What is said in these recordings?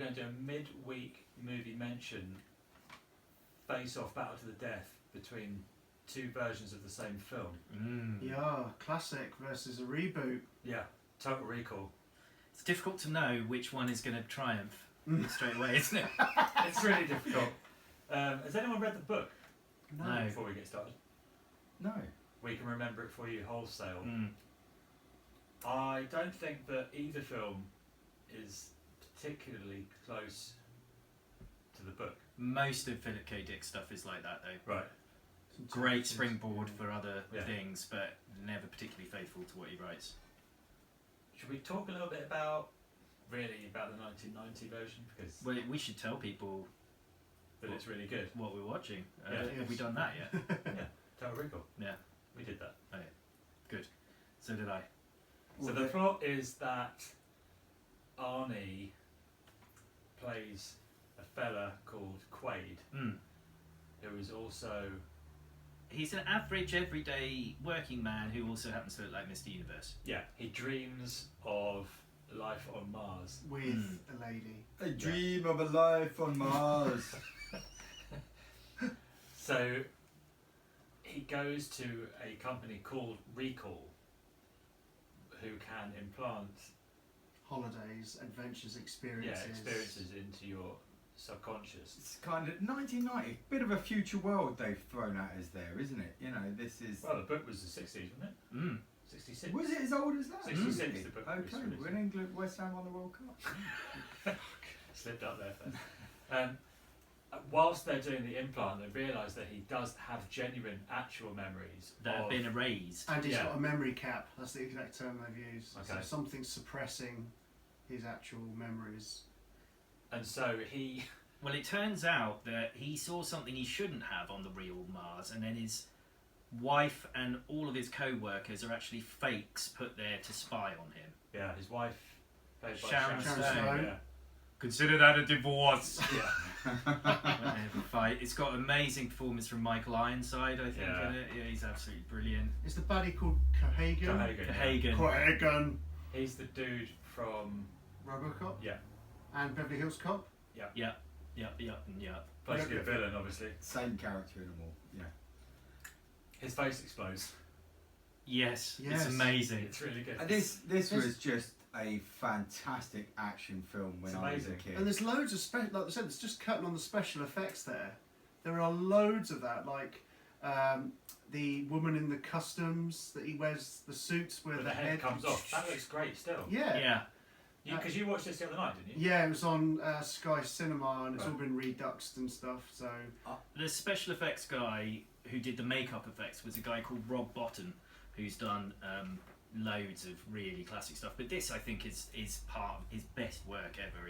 going to do a mid-week movie mention, face-off battle to the death between two versions of the same film. Yeah, classic versus a reboot. Yeah, Total Recall. It's difficult to know which one is going to triumph straight away, isn't it? It's really difficult. Has anyone read the book? No. Before we get started? No. We can remember it for you wholesale. I don't think that either film is particularly close to the book. Most of Philip K. Dick's stuff is like that, though. Right. Great springboard for other things, but never particularly faithful to what he writes. Should we talk a little bit about the 1990 version? Because Well, we should tell people that it's really good. what we're watching. Yeah. Have we done that yet? Yeah, Total Recall. Yeah. We did that. Okay. Good. So did I. So the plot is that Arnie plays a fella called Quaid, who is also... He's an average, everyday working man who also happens to look like Mr. Universe. Yeah, he dreams of life on Mars. With a lady. A dream of a life on Mars. So he goes to a company called Recall, who can implant Holidays, adventures, experiences. experiences into your subconscious. It's kind of 1990, bit of a future world they've thrown at us there, isn't it? You know, this is... Well, the book was the 60s, wasn't it? 66. Was it as old as that? 66, the book was Okay, released. when England, West Ham won the World Cup. Slipped up there first. Whilst they're doing the implant, they realise that he does have genuine, actual memories That have been erased. And he's got a memory cap. That's the exact term they've used. Okay. So something's suppressing his actual memories. And so he... Well, it turns out that he saw something he shouldn't have on the real Mars, and then his wife and all of his co-workers are actually fakes put there to spy on him. Yeah, his wife, played by Sharon Stone. Stone. Yeah. Consider that a divorce. Yeah. Whatever fight. It's got amazing performance from Michael Ironside, I think, Yeah. in it. Yeah, he's absolutely brilliant. Is the baddie called Cahagan? Cahagan. Cahagan. He's the dude from... Robocop? Yeah. And Beverly Hills Cop? Yep. Plays the villain, obviously. Same character in them all, yeah. His face explodes. Yes, Yes. it's amazing. It's really good. And this was just a fantastic action film when It's I was a amazing. kid. And there's loads of like I said, it's just cutting on the special effects there. There are loads of that, like the woman in the customs that he wears the suits where But the head comes off. That looks great still. Yeah. Because you watched this the other night, didn't you? Yeah, it was on Sky Cinema and it's Right. all been reduxed and stuff. So The special effects guy who did the makeup effects was a guy called Rob Botton, who's done loads of really classic stuff. But this, I think, is part of his best work ever.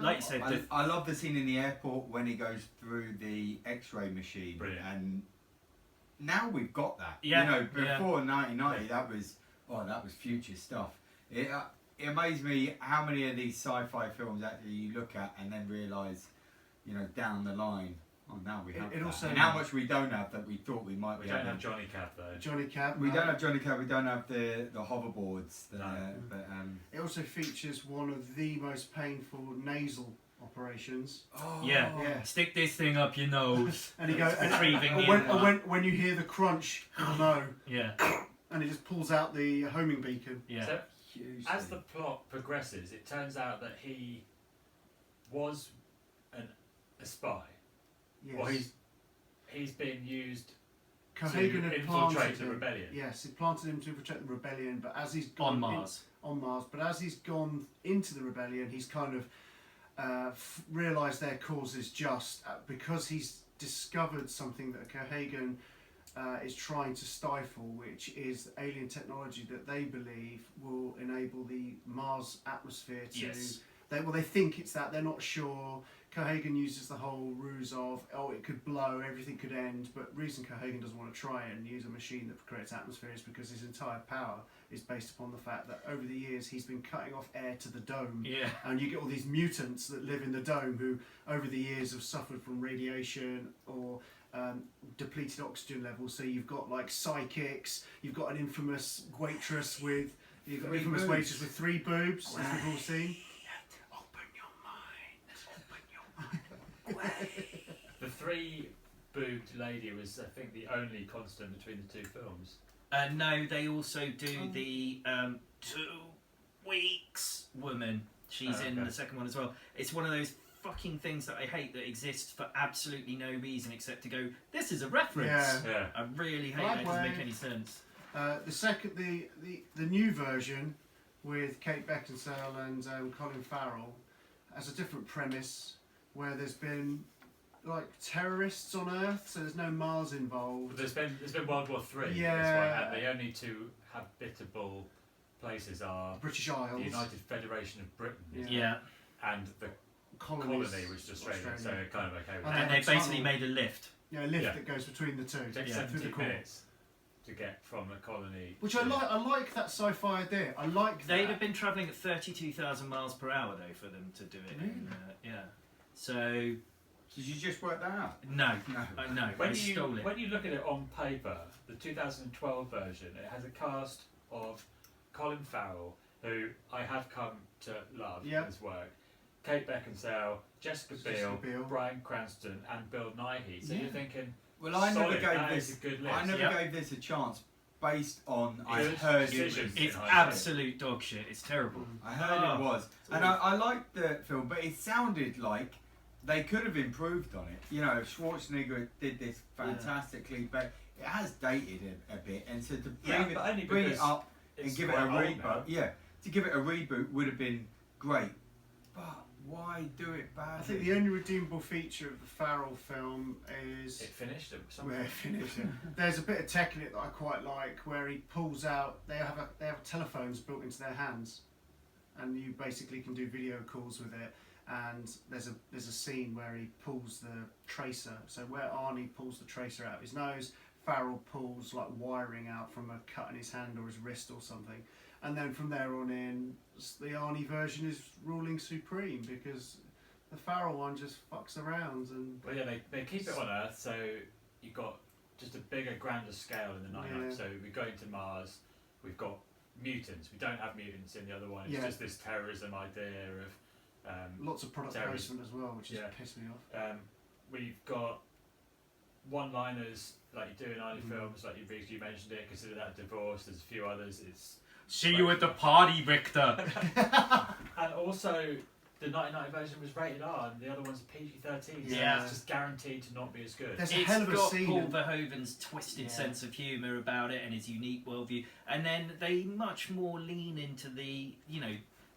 Like you said, I love the scene in the airport when he goes through the X-ray machine. Brilliant. And now we've got that. Yeah, You know, before yeah. 1990, that was future stuff. It amazed me how many of these sci-fi films actually you look at and then realise, you know, down the line, oh, now we have It that. also- And how much we don't have that we thought we might We be don't having. have Johnny Cab though. Johnny Cab. We don't have Johnny Cab, we don't have the hoverboards. No. But, It also features one of the most painful nasal operations. yeah. Stick this thing up your nose. And he goes, Retrieving the and implant. when you hear the crunch, you'll know. Yeah, And he just pulls out the homing beacon. yeah. So, huge as thing. the plot progresses, it turns out that he was a spy. Yes. Or he's been used Cahagan to had infiltrate planted the him. rebellion. Yes, he planted him to infiltrate the rebellion, but as he's gone On Mars. on Mars, but as he's gone into the rebellion, he's kind of realised their cause is just because he's discovered something that Cahagan is trying to stifle, which is alien technology that they believe will enable the Mars atmosphere to. Yes. They think it's that, they're not sure. Cahagan uses the whole ruse of, it could blow, everything could end, but the reason Cahagan doesn't want to try and use a machine that creates atmosphere is because his entire power is based upon the fact that over the years he's been cutting off air to the dome. Yeah. And you get all these mutants that live in the dome who, over the years, have suffered from radiation or depleted oxygen levels. So you've got like psychics, you've got an infamous waitress with 3 boobs, as we've all seen. The three-boobed lady was, I think, the only constant between the two films. No, they also do the 2 weeks woman. She's in the second one as well. It's one of those fucking things that I hate that exists for absolutely no reason except to go, this is a reference. Yeah. I really hate that. It doesn't make any sense. The new version with Kate Beckinsale and Colin Farrell has a different premise where there's been like terrorists on Earth, so there's no Mars involved. But there's been World War Three. Yeah. That's why the only two habitable places are British Isles. the United Federation of Britain Yeah. and the colony, which is Australia. So kind of okay with And that. And they basically made a lift. Yeah, a lift that goes between the two. It takes through the 17 core. minutes to get from the colony. Which I like. I like that sci-fi idea. I like that. They'd have been travelling at 32,000 miles per hour though for them to do it. Really? Yeah. So Did you just work that out? no, No. no. When They stole it. when you look at it on paper, the 2012 version, it has a cast of Colin Farrell, who I have come to love his work, Kate Beckinsale, Jessica Biel, Bryan Cranston, and Bill Nighy. So you're thinking, Well, I never solid, that gave is this. a good list. I never Yep. gave this a chance based on I Good heard it decisions. was. It's in absolute dog shit. It's terrible. I heard it was, and I liked the film, but it sounded like they could have improved on it. You know, Schwarzenegger did this fantastically, but it has dated a bit, and so to bring it up and give it a reboot, to give it a reboot would have been great. But why do it badly? I think the only redeemable feature of the Farrell film is It finished it. where it finished. There's a bit of tech in it that I quite like, where he pulls out. They have telephones built into their hands, and you basically can do video calls with it. And there's a scene where he pulls the tracer. So where Arnie pulls the tracer out of his nose, Farrell pulls like wiring out from a cut in his hand or his wrist or something. And then from there on in, the Arnie version is ruling supreme because the Farrell one just fucks around and. Well, yeah, they keep it on Earth, so you've got just a bigger, grander scale in the 99. Yeah. So we're going to Mars. We've got mutants. We don't have mutants in the other one. It's just this terrorism idea of. Lots of product placement as well, which has pissed me off. We've got one-liners like you do in early films, like you mentioned it. Consider that a divorce. There's a few others. It's See you at the party, Victor. and also the 1990 version was rated R, and the other one's PG-13. So Yeah. it's just guaranteed to not be as good. There's a It's hell of a got scene. Paul Verhoeven's twisted sense of humour about it and his unique worldview, and then they much more lean into the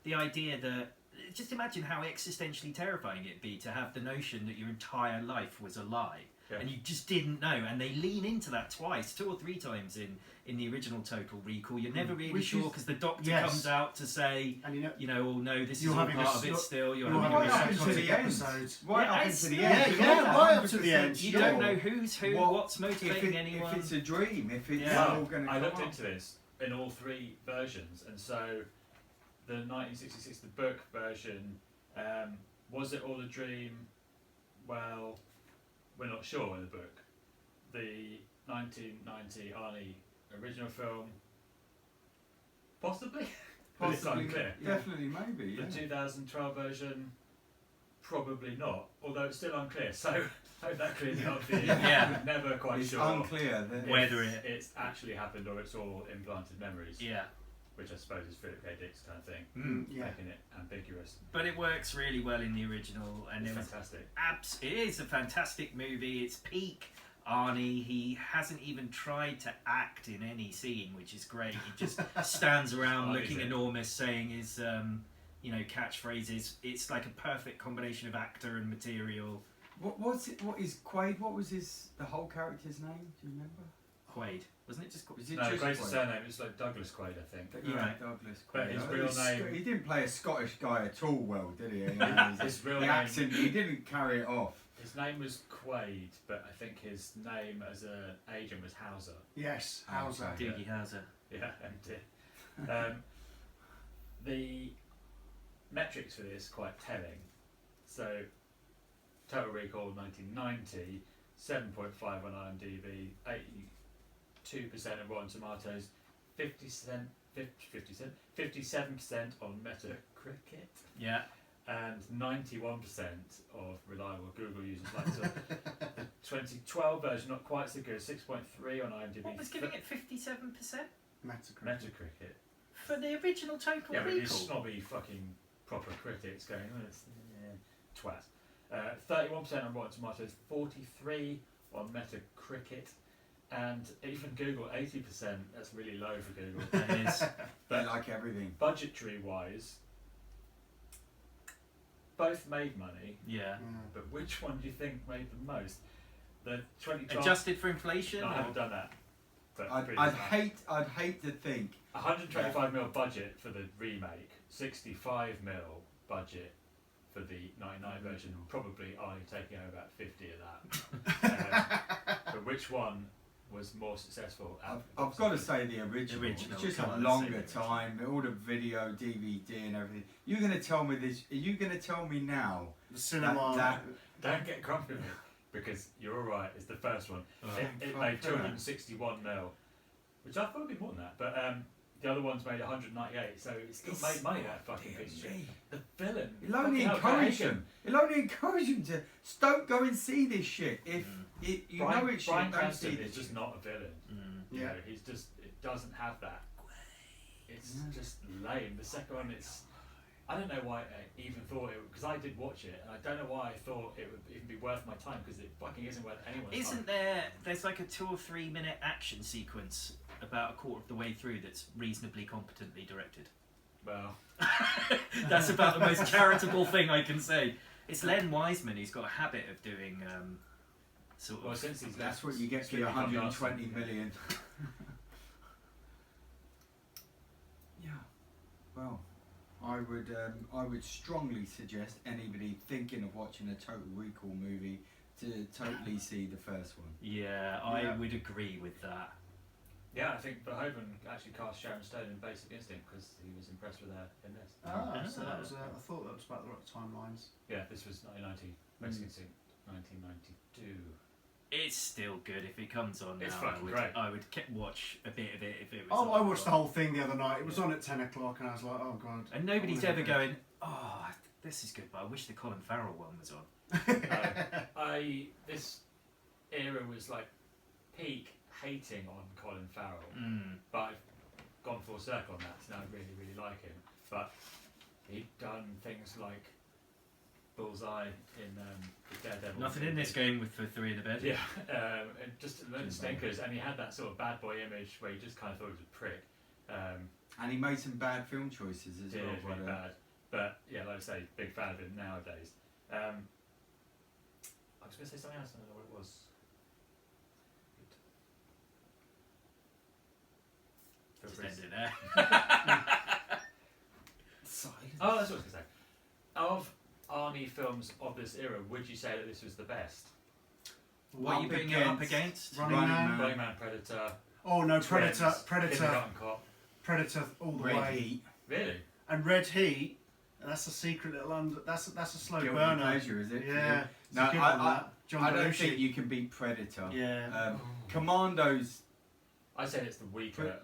the idea that. Just imagine how existentially terrifying it'd be to have the notion that your entire life was a lie and you just didn't know. And they lean into that twice, 2 or 3 times in the original Total Recall. You're never really sure because the doctor comes out to say, and oh no, this is all having part of it still. You're having having a a psychotic episode. Right up into the end. Right up to the end. You don't know who's who, what's motivating anyone. If it's a dream, if it's Well, all going to I come looked up. into this in all 3 versions, and so the 1966, the book version, was it all a dream? Well, we're not sure in the book. The 1990 Arnie original film, possibly, but it's unclear. Definitely, maybe. The 2012 version, probably not, although it's still unclear. So hope that clears it up for you. Yeah. Never quite It's sure unclear whether it's actually happened or it's all implanted memories. Yeah. Which I suppose is Philip K. Dick's kind of thing, making it ambiguous. But it works really well in the original, and It's it was fantastic. It is a fantastic movie. It's peak Arnie. He hasn't even tried to act in any scene, which is great. He just stands around looking enormous, saying his catchphrases. It's like a perfect combination of actor and material. What is Quaid? What was the whole character's name? Do you remember? Quaid, wasn't it just called? Was it No, just Quaid's Quaid? surname is like Douglas Quaid, I think. Yeah, Right. Douglas Quaid. But his real name- He didn't play a Scottish guy at all well, did he? His real the name- accent, he didn't carry it off. His name was Quaid, but I think his name as an agent was Hauser. Yes, Hauser. Okay. Doogie Howser. Yeah, MD. The metrics for this quite telling. So, Total Recall 1990, 7.5 on IMDb, 82% of Rotten Tomatoes, 57% on Metacritic, Yeah. and 91% of reliable Google users like the 2012 version, not quite so good, 6.3 on IMDb. What was giving it 57%? Metacritic. For the original Total Yeah, but Recall? these snobby fucking proper critics going, oh, it's twat. 31% on Rotten Tomatoes, 43 on Metacritic, and even Google 80%. That's really low for Google. That is. But like everything. Budgetary wise, both made money, Yeah. but which one do you think made the most? The 2012. Adjusted for inflation? No, I or- haven't done that. But I'd pretty much. hate to think 125 mil budget for the remake, 65 mil budget for the 99 version. Probably only taking home about 50 of that. But which one was more successful? I've got to say the original. The original, It's just come a on, longer say the time, all the video, DVD, and everything. You're going to tell me this? Are you going to tell me now? The cinema. That- Don't get grumpy with me, because you're alright. It's the first one. Oh. It made 261 mil, which I thought would be more than that. But the other one's made 198, so it's still made money. That fucking piece of shit. The villain. It'll only fucking hell, encourage Hagen. them. It'll only encourage them to don't go and see this shit. If you know it's shit, Brian don't Cranston see is this just shit. not a villain. You Yeah. know, he's just, it doesn't have that. It's just lame. The second one is, I don't know why I even thought it, because I did watch it, and I don't know why I thought it would even be worth my time, because it fucking isn't worth anyone's Isn't time. there's like a 2 or 3 minute action sequence about a quarter of the way through that's reasonably competently directed? Well, That's about the most charitable thing I can say. It's Len Wiseman who's got a habit of doing sort of. well, since he's That's left, what you get for your Strictly Come 120 Dancing. million. Yeah. Well, I would strongly suggest anybody thinking of watching a Total Recall movie to totally see the first one. Yeah, I would agree with that. Yeah, I think Verhoeven actually cast Sharon Stone in Basic Instinct because he was impressed with her in this. So that was. I thought that was about the right timelines. Yeah, this was 1990, Basic Instinct 1992. It's still good if it comes on It's now. fucking great. I would watch a bit of it if it was. Oh, on. I watched the whole thing the other night. It was on at 10 o'clock, and I was like, oh god. And nobody's I wanna ever go. going, oh, this is good, but I wish the Colin Farrell one was on. This era was like peak hating on Colin Farrell, but I've gone full circle on that, so now I really, really like him. But he'd done things like Bullseye in the Daredevil. Nothing in this game with for 3 in the bed. Yeah, and just a load of stinkers, and he had that sort of bad boy image where you just kind of thought he was a prick. And he made some bad film choices as Yeah, well. it's really bad. But yeah, like I say, big fan of him nowadays. I was going to say something else, I don't know what it was. Just end it there. Oh, that's what I was going to say. Of Arnie films of this era, would you say that this was the best? What are you putting it up against? Running Man. Running Man, Predator. Oh no, Twins, Predator, Kindergarten Cop. Predator all the Red way. Heat. Really? And Red Heat. That's a secret little under. That's a slow Guilty burner. pleasure, is it? Yeah. It's No, a good I- one, that. John I don't Belushi. think you can beat Predator. Yeah. Commandos. I'd say it's the weaker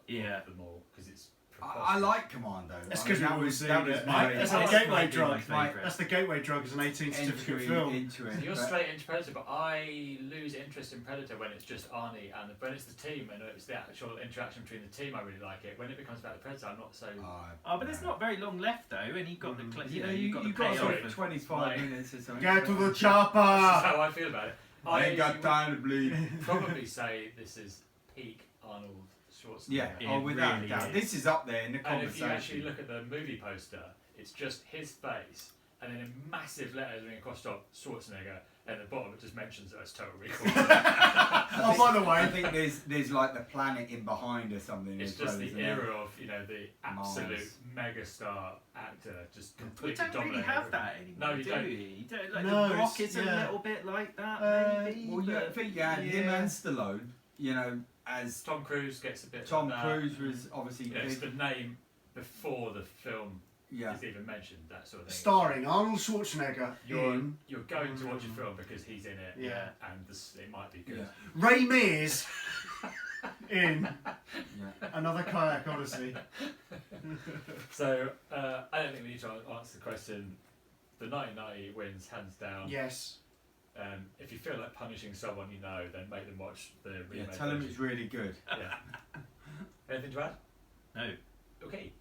Yeah. of them all, because it's I like Commando. That's I mean, 'cause that we've was all that seen was it. my That's That's a gateway might be my drug. favourite. That's the gateway drug as an 18 certificate entry film. into it. So you're but- straight into Predator, but I lose interest in Predator when it's just Arnie, and when it's the team and it's the actual interaction between the team, I really like it. When it becomes about the Predator, I'm not so. Oh, but there's not very long left though, and you got the Yeah, you got the you've got payoff sort of of 25 Like- minutes or something. Get to the This is chopper. how I feel about it. I ain't got would time to bleed. probably say this is peak Arnold Schwarzenegger. Yeah, It oh, without really doubt. is. This is up there in the And if you conversation. actually look at the movie poster, it's just his face, and then in massive letters running across the top, Schwarzenegger, and at the bottom it just mentions that it's Total Recall. Oh, by the I way, think there's like the planet in behind or something. It's as just well, the isn't it? era of, you know, the absolute Mars. megastar actor just We completely don't really dominating have everything. that anymore. No, you do don't. we? You don't like No, the Rock it's- is a yeah. little bit like that, maybe. Well, I but- think you had him and Stallone, you know, as Tom Cruise gets a bit Tom like Cruise was obviously that. You know, it's big. the name before the film Yeah. is even mentioned, that sort of thing. starring Arnold Schwarzenegger You're in going to watch a film because he's in it, Yeah. and it might be good. Yeah. Ray Mears in Yeah. another kayak odyssey. So I don't think we need to answer the question the 1990 wins hands down. Yes. If you feel like punishing someone you know, then make them watch the remake. Tell them version. it's really good. Yeah. Anything to add? No. Okay.